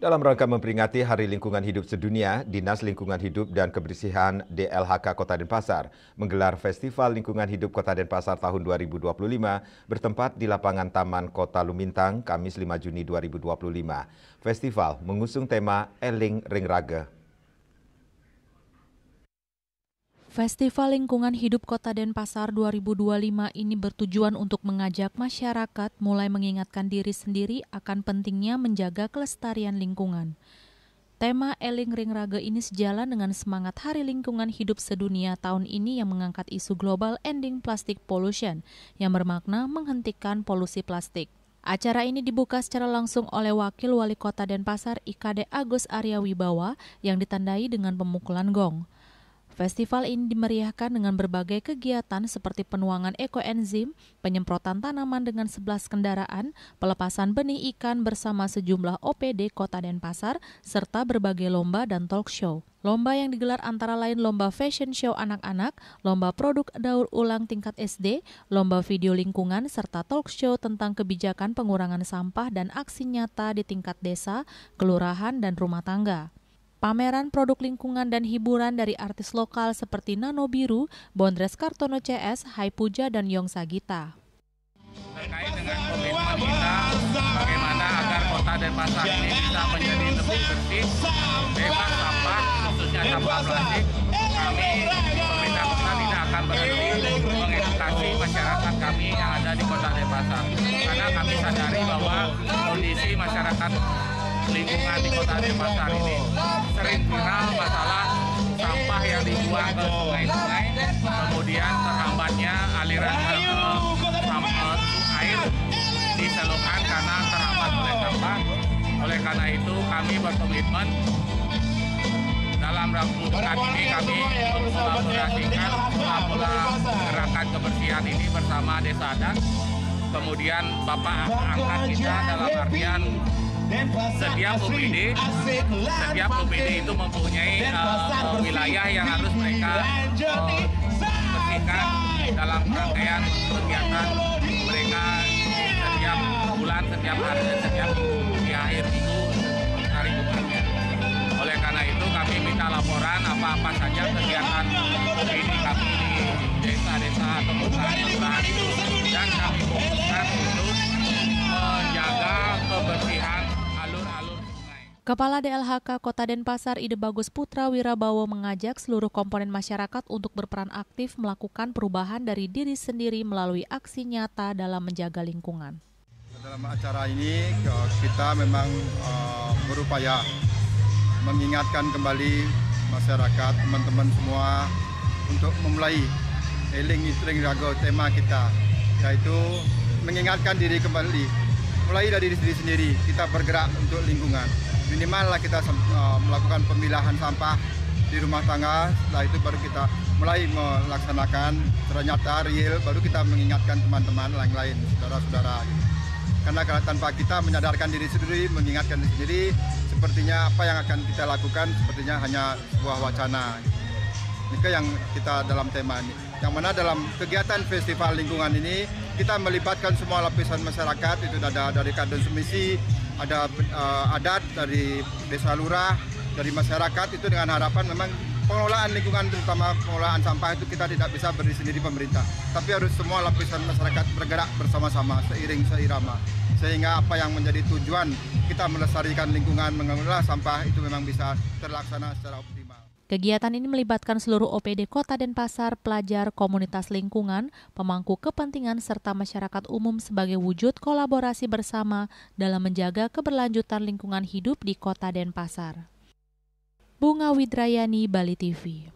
Dalam rangka memperingati Hari Lingkungan Hidup Sedunia, Dinas Lingkungan Hidup dan Kebersihan DLHK Kota Denpasar menggelar Festival Lingkungan Hidup Kota Denpasar tahun 2025 bertempat di lapangan Taman Kota Lumintang, Kamis 5 Juni 2025. Festival mengusung tema Eling Ring Rage. Festival Lingkungan Hidup Kota Denpasar 2025 ini bertujuan untuk mengajak masyarakat mulai mengingatkan diri sendiri akan pentingnya menjaga kelestarian lingkungan. Tema Eling Ring Rage ini sejalan dengan semangat Hari Lingkungan Hidup Sedunia tahun ini yang mengangkat isu global ending plastic pollution yang bermakna menghentikan polusi plastik. Acara ini dibuka secara langsung oleh Wakil Wali Kota Denpasar IKD Agus Arya Wibawa yang ditandai dengan pemukulan gong. Festival ini dimeriahkan dengan berbagai kegiatan seperti penuangan ekoenzim, penyemprotan tanaman dengan 11 kendaraan, pelepasan benih ikan bersama sejumlah OPD Kota Denpasar, serta berbagai lomba dan talk show. Lomba yang digelar antara lain lomba fashion show anak-anak, lomba produk daur ulang tingkat SD, lomba video lingkungan, serta talk show tentang kebijakan pengurangan sampah dan aksi nyata di tingkat desa, kelurahan, dan rumah tangga. Pameran produk lingkungan dan hiburan dari artis lokal seperti Nano Biru, Bondres Kartono CS, Hai Puja, dan Yong Sagita. Terkait dengan komitmen kita, bagaimana agar Kota Denpasar ini bisa menjadi lebih bersih, bebas sampah, khususnya sampah plastik, kami pemerintah kota tidak akan berhenti mengedukasi masyarakat kami yang ada di Kota Denpasar. Karena kami sadari bahwa kondisi masyarakat lingkungan di Kota Denpasar ini sering viral masalah sampah yang dibuang ke sungai-sungai, kemudian terhambatnya aliran air di selokan karena terhambat oleh sampah. Oleh karena itu kami berkomitmen dalam rangka ini kami mengkolaborasikan pola gerakan kebersihan ini bersama Desa Adat. Kemudian Bapak angkat kita dalam artian setiap OPD itu mempunyai wilayah yang harus mereka bersihkan dalam rangkaian kegiatan mereka setiap bulan, setiap hari, dan setiap minggu di akhir minggu hari bukannya. Oleh karena itu kami minta laporan apa-apa saja kegiatan OPD kami di desa-desa atau kelurahan itu, dan kami fokuskan untuk menjaga kebersihan alur-alur sungai. Kepala DLHK Kota Denpasar Ide Bagus Putra Wirabawo mengajak seluruh komponen masyarakat untuk berperan aktif melakukan perubahan dari diri sendiri melalui aksi nyata dalam menjaga lingkungan. Dalam acara ini kita memang berupaya mengingatkan kembali masyarakat, teman-teman semua untuk memulai Eling Ring Rage tema kita, yaitu mengingatkan diri kembali. Mulai dari diri sendiri, kita bergerak untuk lingkungan. Minimal lah kita melakukan pemilahan sampah di rumah tangga, setelah itu baru kita mulai melaksanakan ternyata real, baru kita mengingatkan teman-teman lain-lain, saudara-saudara. Karena tanpa kita menyadarkan diri sendiri, mengingatkan diri sendiri, sepertinya apa yang akan kita lakukan sepertinya hanya sebuah wacana. Ini yang kita dalam tema ini. Yang mana dalam kegiatan festival lingkungan ini kita melibatkan semua lapisan masyarakat, itu ada dari kadin semisi, ada adat, dari desa lurah, dari masyarakat, itu dengan harapan memang pengelolaan lingkungan terutama pengelolaan sampah itu kita tidak bisa berdiri sendiri pemerintah, tapi harus semua lapisan masyarakat bergerak bersama-sama seiring seirama, sehingga apa yang menjadi tujuan kita melestarikan lingkungan, mengelola sampah itu memang bisa terlaksana secara optimal. Kegiatan ini melibatkan seluruh OPD Kota Denpasar, pelajar, komunitas lingkungan, pemangku kepentingan, serta masyarakat umum sebagai wujud kolaborasi bersama dalam menjaga keberlanjutan lingkungan hidup di Kota Denpasar. Bunga Widrayani, Bali TV.